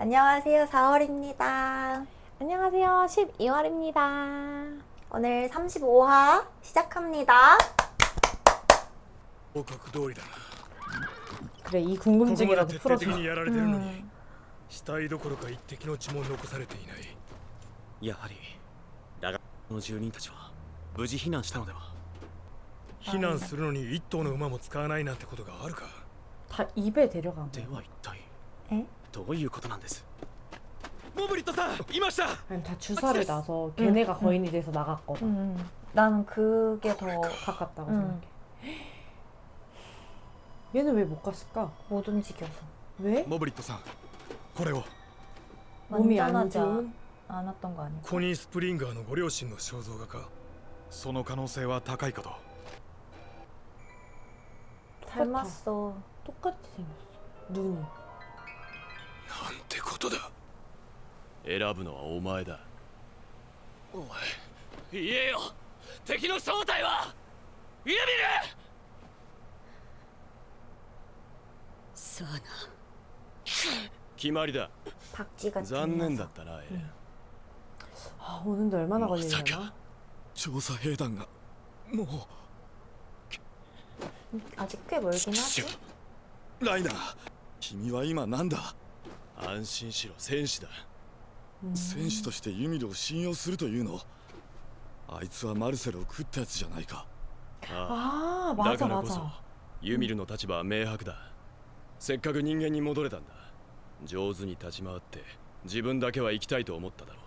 안녕하세요. 4월입니다. 안녕하세요. 12월입니다. 오늘 35화 시작합니다. 報告通りだな。 그래, 이 ここまで 궁금증이라도 徹底 풀어줘. 的にやられてるのに、死体どころか一滴の血も残されていない。やはりだがこの住人たちは無事避難したのでは。避難するのに一頭の馬も使わないなんてことがあるか。 다 입에 데려간 で 거야. は一体 에? どういうことなんです。モブリットさんいました。 아니, 다 주사를 놔서 걔네가 거인이 돼서 나갔거든. 나는 그게 더 가깝다고 생각해. 얘는 왜 못 갔을까? 못 움직여서. 왜? モブリットさん、これを 몸이 안 완전하지 좋은? 않았던 거 아니야? コニー・スプリンガーのご両親の肖像画か。その可能性は高いかと。 닮았어. 똑같이 생겼어. 눈이. なんてことだ。選ぶのはお前だ。おい、言えよ。敵の正体はユミル。さあな。決まりだ。 박쥐가 残念だったな、エレン。 아, 오는데 얼마나 まさ 걸리려나? か調査兵団がもう。 아직 꽤 멀긴 하지. ライナー、君は今なんだ。安心しろ、戦士だ。戦士としてユミルを信用するというの。あいつはマルセルを食ったやつじゃないか。あ 아, あ、だ 맞아, からこそ 맞아. ユミルの立場は明白だ。せっかく人間に戻れたんだ。上手に立ち回って自分だけは生きたいと思っただろう。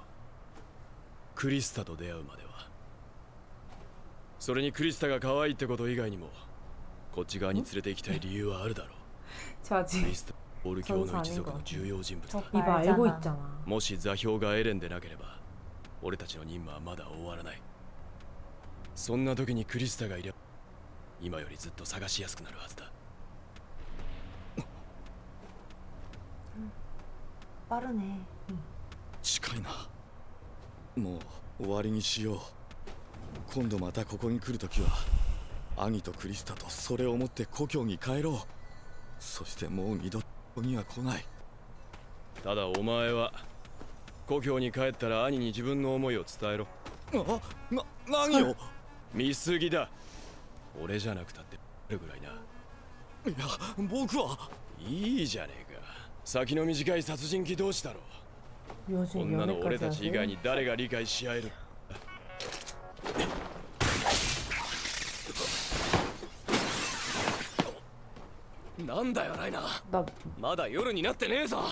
クリスタと出会うまでは。それにクリスタが可愛いってこと以外にもこっち側に連れて行きたい理由はあるだろう。 저 クリ 아직 スタオール教の一族の重要人物だ。 이봐 알고 알잖아. 있잖아. もし座標がエレンでなければ俺たちの任務はまだ終わらない。そんな時にクリスタがいれば今よりずっと探しやすくなるはずだ。 빠르네. 近いな。もう終わりにしよう。今度またここに来るときは兄とクリスタとそれを持って故郷に帰ろう。そしてもう二度ここには来ない。ただお前は故郷に帰ったら兄に自分の思いを伝えろ。何を。見すぎだ。俺じゃなくたってるぐらいな。いや僕は。いいじゃねえか。先の短い殺人鬼同士だろう。 요즘 こんなの俺 연애까지 たち以外 하세요? に誰が理解し合える。なんだよライナー。 나 まだ夜になってねえぞ。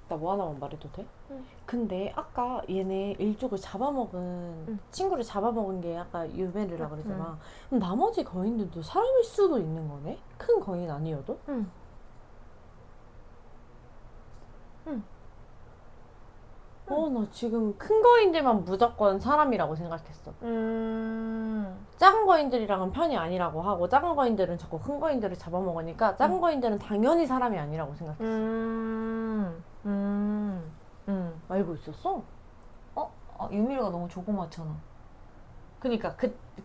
나 뭐 하나만 말해도 돼? 응. 근데 아까 얘네 일족을 잡아먹은 친구를 잡아먹은 게 아까 유메르라 그랬잖아. 그럼 나머지 거인들도 사람일 수도 있는 거네? 큰 거인 아니어도? 응. 나 지금 큰 거인들만 무조건 사람이라고 생각했어. 작은 거인들이랑은 편이 아니라고 하고 작은 거인들은 자꾸 큰 거인들을 잡아먹으니까 작은 거인들은 당연히 사람이 아니라고 생각했어. 알고 있었어? 유미르가 너무 조그맣잖아. 그니까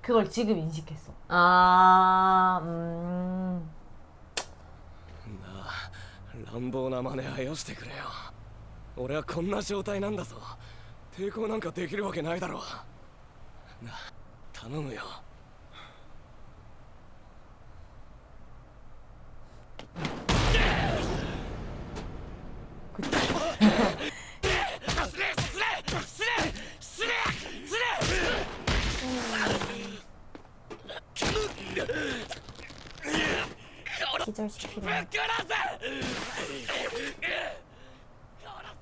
그걸 지금 인식했어. あなあ、乱暴な真似はよしてくれよ。俺はこんな状態なんだぞ。抵抗なんかできるわけないだろう。なあ、頼むよ。기절시키려.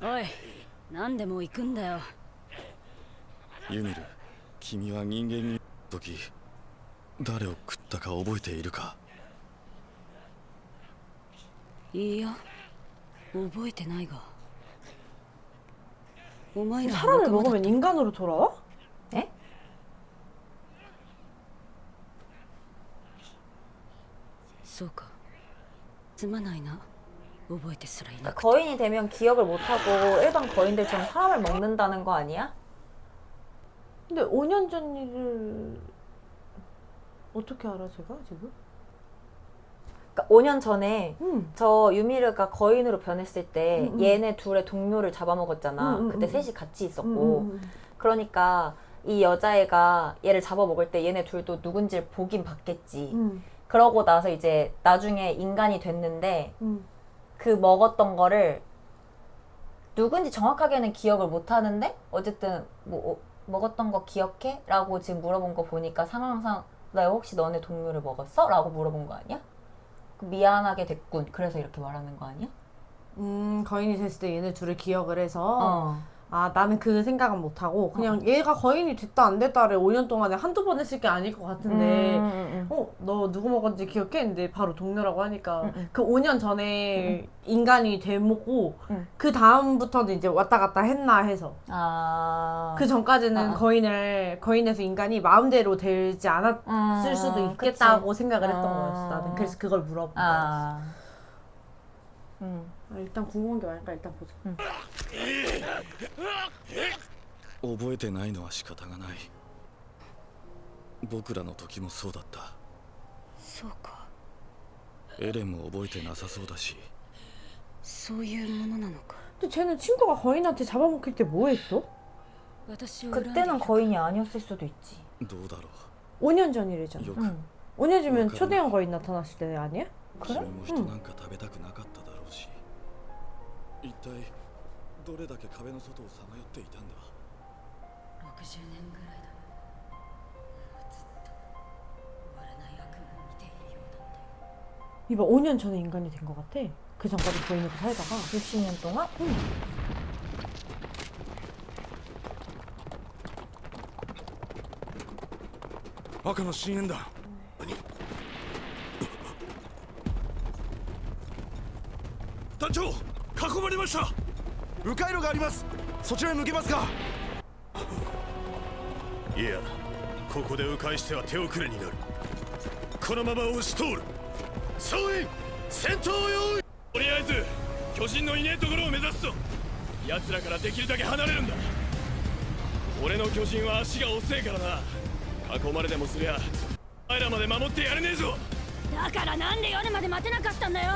おい、なんでもう行くんだよ。ユミル、君は人間に時誰を食ったか覚えているか。いいよ、覚えてないが。お前らは 사람을 仲間だ。 먹으면 인간으로 돌아와? そうか。すまないな。覚えてすらいな 그러니까 くて。 거인이 되면 기억을 못하고 일반 거인들처럼 사람을 먹는다는 거 아니야? 근데 5년 전 일을 어떻게 알아 제가 지금? 그러니까 5년 전에 응. 저 유미르가 거인으로 변했을 때 응, 응. 얘네 둘의 동료를 잡아먹었잖아. 응, 응, 그때 응. 셋이 같이 있었고. 응. 그러니까 이 여자애가 얘를 잡아먹을 때 얘네 둘도 누군지를 보긴 봤겠지. 응. 그러고 나서 이제 나중에 인간이 됐는데 응. 그 먹었던 거를 누군지 정확하게는 기억을 못 하는데 어쨌든 뭐 먹었던 거 기억해? 라고 지금 물어본 거 보니까 상황상 나 혹시 너네 동료를 먹었어? 라고 물어본 거 아니야? 미안하게 됐군. 그래서 이렇게 말하는 거 아니야? 거인이 됐을 때 얘네 둘을 기억을 해서 어. 아 나는 그 생각은 못하고 그냥 얘가 거인이 됐다 안 됐다를 5년 동안에 한두 번 했을 게 아닐 것 같은데 너 누구 먹었는지 기억해? 근데 바로 동료라고 하니까 그 5년 전에 인간이 되고 그 다음부터는 이제 왔다 갔다 했나 해서 아. 그 전까지는 거인에서 인간이 마음대로 되지 않았을 수도 있겠다고 그치. 생각을 했던 거였어 나는. 그래서 그걸 물어본 거였어. 아. 일단 궁금한 게 많으니까 일단 보자. 覚えてないのは仕方がない。僕らの時もそうだった。そうかエレンも覚えてなさそうだし。そういうものなのか 근데 쟤는 친구가 거인한테 잡아먹힐 때 뭐 했어? 私を恨んでいる 그때는 거인이 아니었을 수도 있지. どうだろ 5년 전이래잖아. う。よく 5년 전이면 그러니까. 초대형 거인 나타났을 때 아니야? 君も人なんか食べたくなかっただろうし。一体どれだけ壁の外をさまよっていたんだ。 60年ぐらいだもうずっと終わらない悪夢を見ているようなんだよ 이봐 5년 전에 인간이 된 것 같아. 그 전까지 거인으로 살다가 60년 동안? 赤の深淵だ。団長、囲まれました。迂回路があります。そちらへ抜けますか。いや、ここで迂回しては手遅れになる。このまま押し通る。総員、戦闘用意。とりあえず巨人のいねえところを目指すぞ。奴らからできるだけ離れるんだ。俺の巨人は足が遅えからな。囲まれでもすりゃお前らまで守ってやれねえぞ。だからなんで夜まで待てなかったんだよ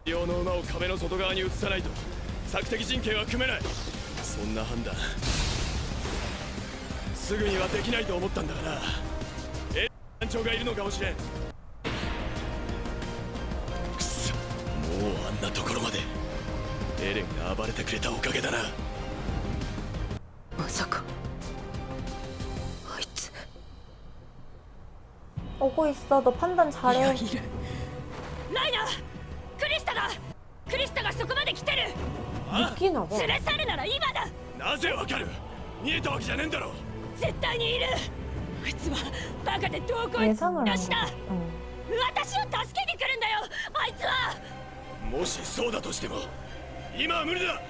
両の馬を壁の外側に移さないと索敵陣形は組めない。そんな判断すぐにはできないと思ったんだがな。団長がいるのかもしれん。くそ、もうあんなところまで。エレンが暴れてくれたおかげだな。まさかあいつ 오고 있어. 너 판단 いや 잘해. いるライナークリスタだクリスタがそこまで来てる 웃기나 봐. 連れ去るなら今だなぜわかる。逃げたわけじゃねえんだろ。絶対にいるあいつはバカでどこへ 예상을 出 한 した 거야. 私を助けに来るんだよあいつはもしそうだとしても今は無理だ。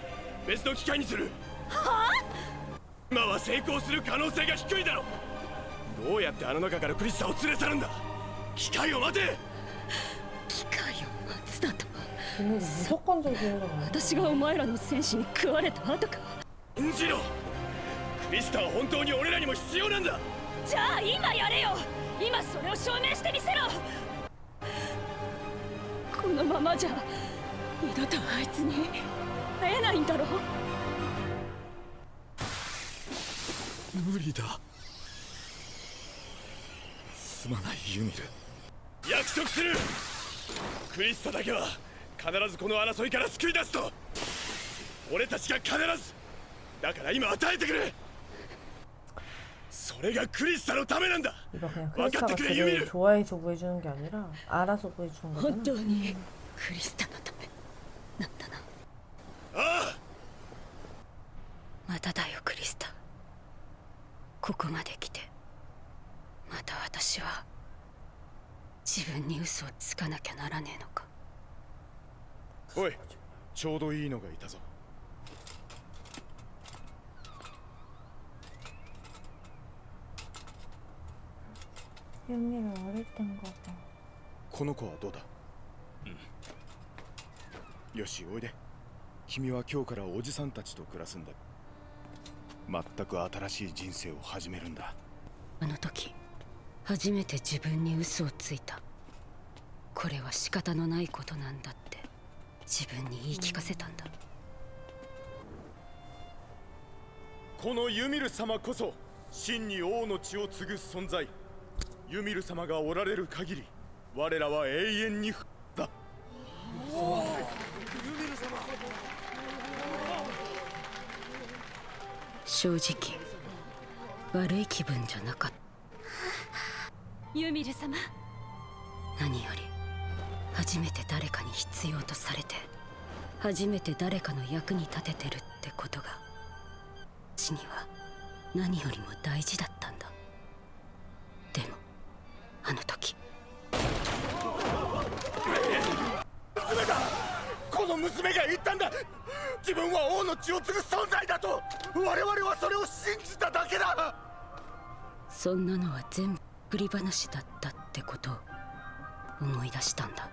別の機会にする。は今は成功する可能性が低いだろ。どうやってあの中からクリスタを連れ去るんだ。機会を待て。機会を待つだと 쟤는 무조건적인 건 아니야. 私がお前らの戦士に食われた後か信じろ。クリスタは本当に俺らにも必要なんだ。じゃあ今やれよ今それを証明してみせろこのままじゃ二度とあいつに会えないんだろ無理だ。すまないユミル。約束する。クリスタだけは必ずこの争いから救い出すと。俺たちが必ず。だから今与えてくれ。それがクリスタのためなんだ。 이봐 그냥 와카트 크리스타가 그래, 쟤를 유미를. 좋아해서 구해주는 게 아니라 알아서 구해주는 本 거잖아. 当にクリスタのためなんだなああ。まただよクリスタここまで来てまた私は自分に嘘をつかなきゃならねえのかおい、ちょうどいいのがいたぞ。 유미를 어릴 땐가 봐. この子はどうだ。よし、おいで。君は今日からおじさんたちと暮らすんだ。全く新しい人生を始めるんだ。あの時初めて自分に嘘をついたここれは仕方のないことなんだって自分に言い聞かせたんだ。このユミル様こそ真に王の血を継ぐ存在。ユミル様がおられる限り我らは永遠にだ。正直悪い気分じゃなかった。ユミル様、何より初めて誰かに必要とされて初めて誰かの役に立ててるってことが私には何よりも大事だったんだ。でもあの時娘だ。この娘が言ったんだ。自分は王の血を継ぐ存在だと。我々はそれを信じただけだ。そんなのは全部繰り話だったってことを思い出したんだ。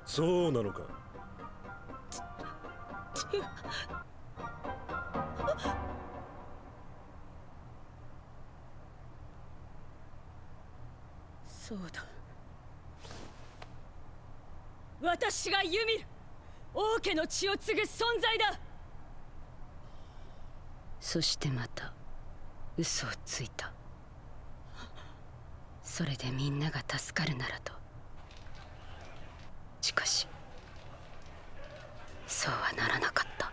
そうなのか。そうだ、私がユミル、王家の血を継ぐ存在だ。そしてまた嘘をついた。それでみんなが助かるならと。しかしそうはならなかった。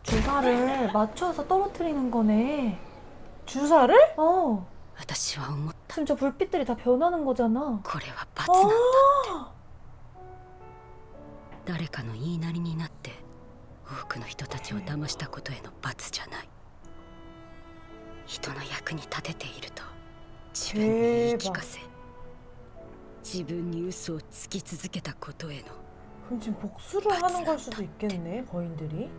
주사를 맞춰서 떨어뜨리는 거네. 주사를? 어. 私は思った。 진짜 불빛들이 다 변하는 거잖아. これは罰なんだって。誰かの言いなりになって多くの人たちを騙したことへの罰じゃない。人の役に立てていると自分に言い聞かせ、自分に嘘をつき続けたことへの 그럼 지금 복수를 하는 걸 수도 있겠네, 거인들이.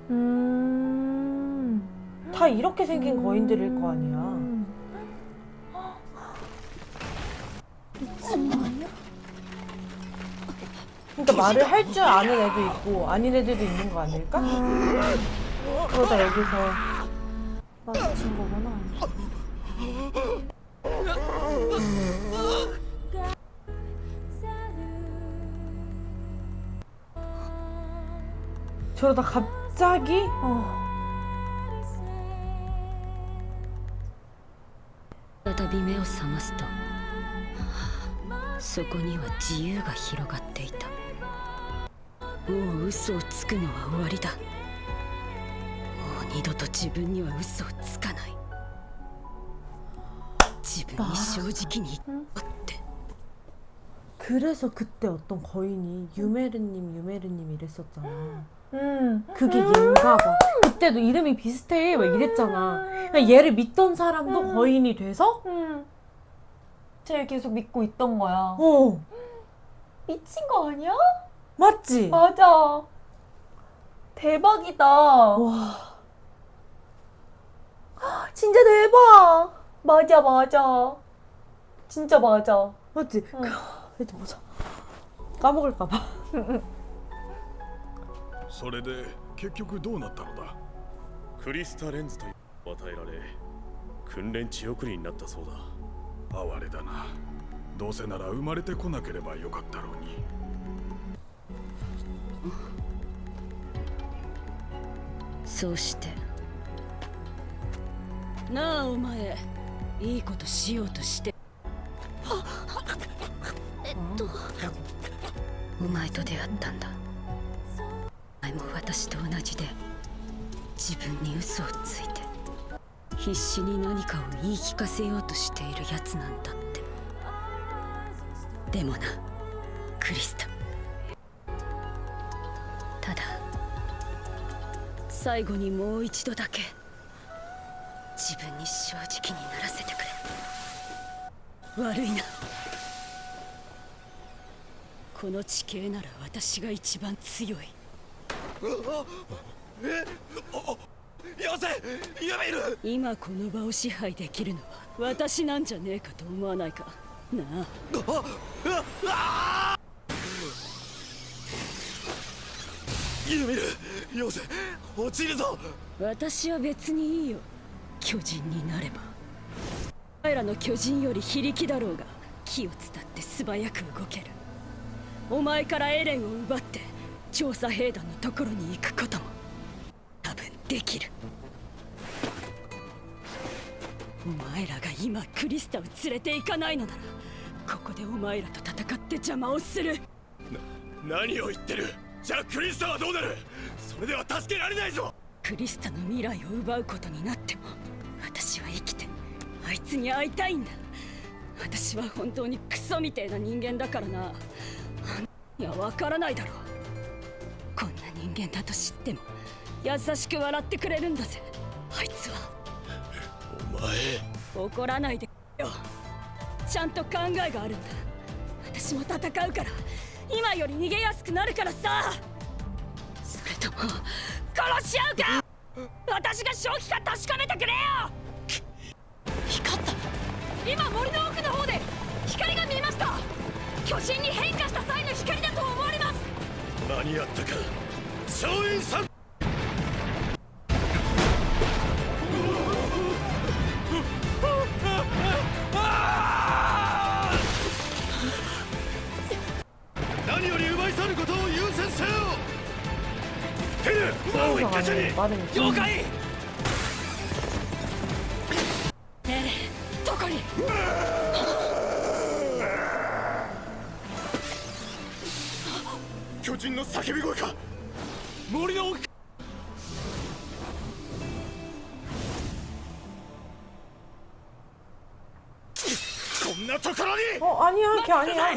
다 이렇게 생긴 거인들일 거 아니야. 미친 거 아니야? 그러니까 말을 할 줄 아는 애도 있고 아닌 애들도 있는 거 아닐까? 그러다 여기서 마주친 거구나. 저러다 갑자기 再び目を覚ますとそこには自由が広がっていた。もう嘘をつくのは終わりだ。もう二度と自分には嘘をつかない。自分に正直に言ったって。 그래서 그때 어떤 거인이 유메르님 이랬었잖아. 응. 그게 얘인가 봐. 그때도 이름이 비슷해 막 이랬잖아. 그러니까 얘를 믿던 사람도 거인이 돼서 쟤를 계속 믿고 있던 거야. 어 미친 거 아니야? 맞지? 맞아. 대박이다. 와 진짜 대박. 맞아. 진짜 맞아. 맞지? 응. 이제 보자. 까먹을까봐. それで結局どうなったのだ。クリスタレンズというのを与えられ訓練地送りになったそうだ。哀れだな。どうせなら生まれてこなければよかったろうに。そうしてなあお前いいことしようとしてお前と出会ったんだ。お前も私と同じで自分に嘘をついて必死に何かを言い聞かせようとしているやつなんだって。でもなクリスタ、ただ最後にもう一度だけ自分に正直にならせてくれ。悪いな。この地形なら私が一番強い。よせユミル。今この場を支配できるのは私なんじゃねえかと思わないかなあ。ユミルよせ落ちるぞ。私は別にいいよ。巨人になればお前らの巨人より非力だろうが気を伝って素早く動ける。お前からエレンを奪って調査兵団のところに行くことも多分できる。お前らが今クリスタを連れて行かないのならここでお前らと戦って邪魔をする。何を言ってる。じゃあクリスタはどうなる。それでは助けられないぞ。クリスタの未来を奪うことになっても私は生きてあいつに会いたいんだ。私は本当にクソみてえな人間だからな。あんには分からないだろう。こんな人間だと知っても優しく笑ってくれるんだぜあいつは。お前怒らないでよ。ちゃんと考えがあるんだ。私も戦うから今より逃げやすくなるからさ。それとも殺し合うか。私が正気か確かめてくれよ。光った。今森の奥の方で光が見えました。巨人に変化した際の光だと思われます。間に合ったか松陰さん。何より奪い去ることを優先せよ。テル馬を一箇所に。 빠르니까. 了解。エレンどこに。巨人の叫び声か。森の奥。こんなところに。 아니야, 걔 아니야.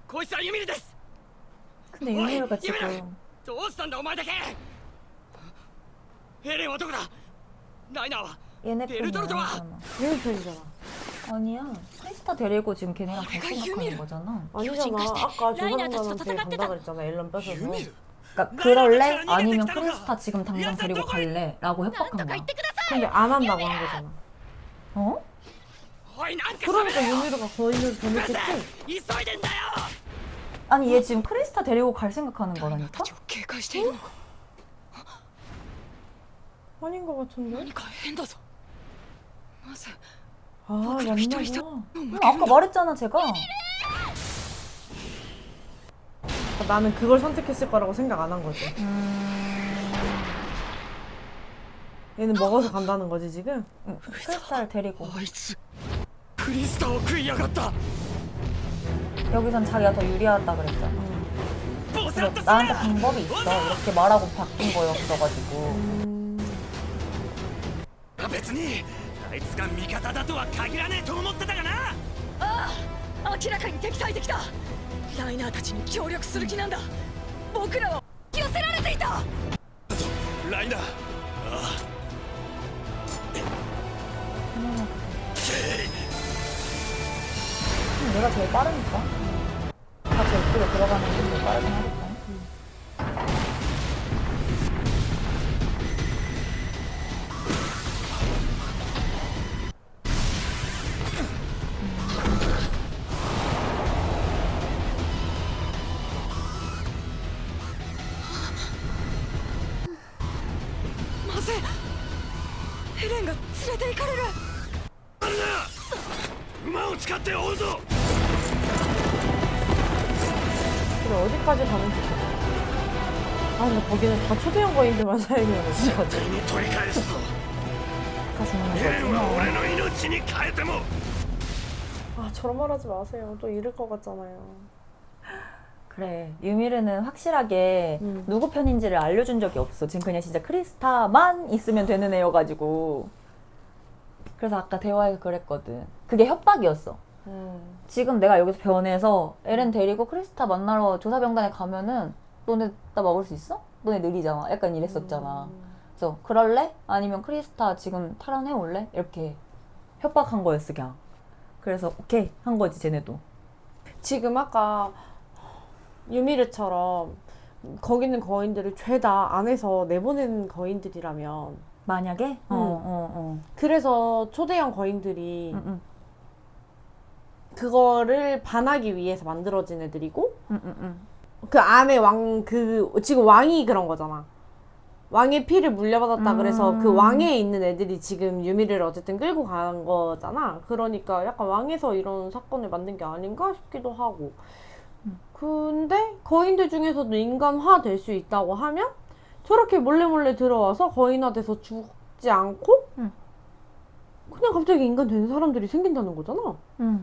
こいつはユミルです。 근데 유미르가 어이, 유미르! 지금 どうしたんだお前だけ。エレンはどこだ。ライナーは。 얘네 편이 베르토르도 와! 아니잖아. 얘 편이잖아. 아니야. 크리스타 데리고 지금 걔네랑 갈 내가 생각하는 유미르. 거잖아. 아니잖아. 아까 라이나 조사관한테 다시 간다 그랬잖아. 앨런 뺏어서. ユミル。 그러니까 그럴래? 아니면 크리스타 지금 당장 데리고 갈래? 라고 협박한 거야. 근데 안 한다고 한 거잖아. 어? おいなんか 그러니까 유미르가 거인을 보냈겠지? 急いでんだよ。 아니 얘 지금 크리스타 데리고 갈 생각하는 거라니까? たちを警戒しているのか。 아닌 것 같은데? 何か変だぞ。なぜ 아, 맞나 봐. 아까 말했잖아 제가. 나는 그걸 선택했을 거라고 생각 안 한 거지. 얘는 먹어서 간다는 거지 지금? 응, 크리스타를 데리고. あいつクリスタを食いやがった。 여기선 자기가 더 유리하다 그랬잖아. ボサ 그래서 ッとす 나한테 な。 방법이 있어. 이렇게 말하고 바뀐 거였어가지고. 別にあいつが味方だとは限らねえと思ってたがな。ああ、明らかに敵対的だ。ライナーたちに協力する気なんだ。僕らは寄せられていた。ライナー。ああ。 내가 제일 빠르니까. 다 제 옆으로 들어가는 게 제일 빠르긴 하겠다. 에렌が連れて行かれる。馬を使って追うぞ。 그래 어디까지 가는지 모르겠어. 아 근데 거기는 다 초대형 거인들만 사용해야 돼. 絶対に取り返すぞ。 가시는 エレンは 거지. 俺の命に変えても。 아 저런 말 하지 마세요. 또 잃을 것 같잖아요. 그래. 유미르는 확실하게 음. 누구 편인지를 알려준 적이 없어. 지금 그냥 진짜 크리스타만 있으면 되는 애여가지고. 그래서 아까 대화에서 그랬거든. 그게 협박이었어. 지금 내가 여기서 변해서 에렌 데리고 크리스타 만나러 조사병단에 가면은 너네 나 먹을 수 있어? 너네 느리잖아. 약간 이랬었잖아. 그래서 그럴래? 아니면 크리스타 지금 탈환해 올래? 이렇게 협박한 거였어 그냥. 그래서 오케이 한 거지 쟤네도. 지금 아까 유미르처럼 거기 있는 거인들을 죄다 안에서 내보낸 거인들이라면 만약에? 그래서 초대형 거인들이 응. 그거를 반하기 위해서 만들어진 애들이고 그 안에 지금 왕이 그런 거잖아. 왕의 피를 물려받았다 그래서 그 왕에 있는 애들이 지금 유미를 어쨌든 끌고 간 거잖아. 그러니까 약간 왕에서 이런 사건을 만든 게 아닌가 싶기도 하고. 근데 거인들 중에서도 인간화 될 수 있다고 하면 저렇게 몰래 들어와서 거인화돼서 죽지 않고 그냥 갑자기 인간 되는 사람들이 생긴다는 거잖아.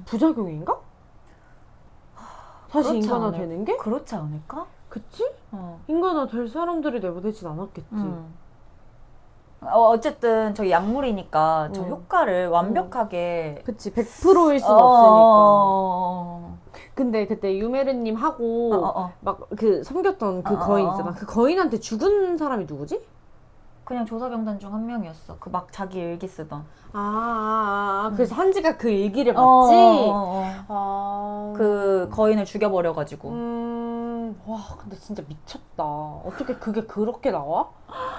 부작용인가? 다시 그렇지 인간화 않을- 되는 게? 그렇지 않을까? 그치? 어. 인간화 될 사람들이 내보내진 않았겠지. 어쨌든 저기 약물이니까 저 음. 효과를 완벽하게 그치, 100%일 수는 어, 없으니까. 어, 근데 그때 유메르님 하고 어. 막 그 섬겼던 그 거인 있잖아. 그 거인한테 죽은 사람이 누구지? 그냥 조사병단 중 한 명이었어. 그 막 자기 일기 쓰던. 그래서 한지가 그 일기를 봤지? 그 거인을 죽여버려가지고. 와, 근데 진짜 미쳤다. 어떻게 그게 그렇게 나와?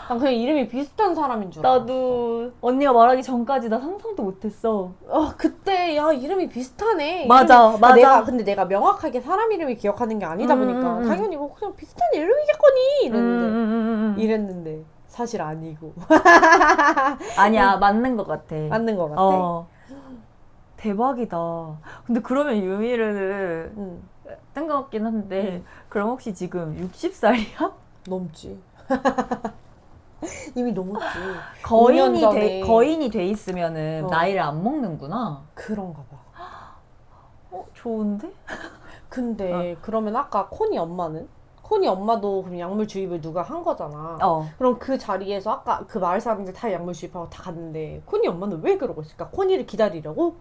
난 그냥 이름이 비슷한 사람인 줄 알았어. 나도 언니가 말하기 전까지 나 상상도 못했어. 그때 야 이름이 비슷하네. 맞아, 이름이- 맞아. 근데 내가 명확하게 사람 이름을 기억하는 게 아니다 보니까 음. 당연히 뭐 그냥 비슷한 이름이겠거니 이랬는데 사실 아니고 아니야, 맞는 것 같아. 맞는 것 같아. 대박이다. 근데 그러면 유미르는 응, 뜬금없긴 한데, 그럼 혹시 지금 60살이야? 넘지. 이미 넘었지. 거인이 5년 전에. 거인이 돼 있으면은 어. 나이를 안 먹는구나. 그런가 봐. 좋은데? 근데 그러면 아까 코니 엄마는? 코니 엄마도 그럼 약물 주입을 누가 한 거잖아. 그럼 그 자리에서 아까 그 마을 사람들 다 약물 주입하고 다 갔는데 코니 엄마는 왜 그러고 있을까? 코니를 기다리려고?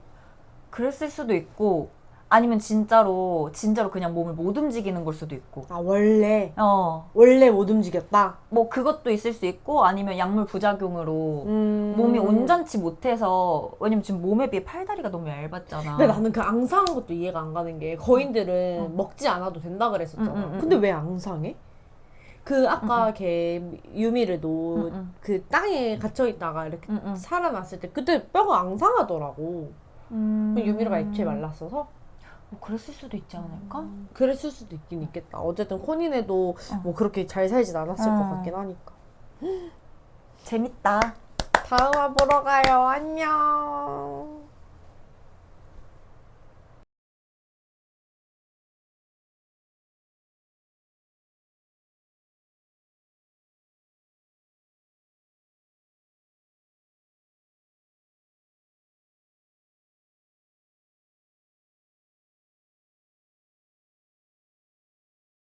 그랬을 수도 있고, 아니면 진짜로 그냥 몸을 못 움직이는 걸 수도 있고. 원래 못 움직였다? 뭐 그것도 있을 수 있고, 아니면 약물 부작용으로 몸이 온전치 못해서, 왜냐면 지금 몸에 비해 팔다리가 너무 얇았잖아. 근데 나는 그 앙상한 것도 이해가 안 가는 게 거인들은 먹지 않아도 된다 그랬었잖아. 근데 왜 앙상해? 그 아까 걔 유미르도 그 땅에 갇혀있다가 이렇게 살아났을 때 그때 뼈가 앙상하더라고. 유미르가 애초에 말랐어서? 뭐 그랬을 수도 있지 않을까? 그랬을 수도 있긴 있겠다. 어쨌든 코니네도 뭐 그렇게 잘 살진 않았을 것 같긴 하니까. 재밌다. 다음화 보러 가요. 안녕.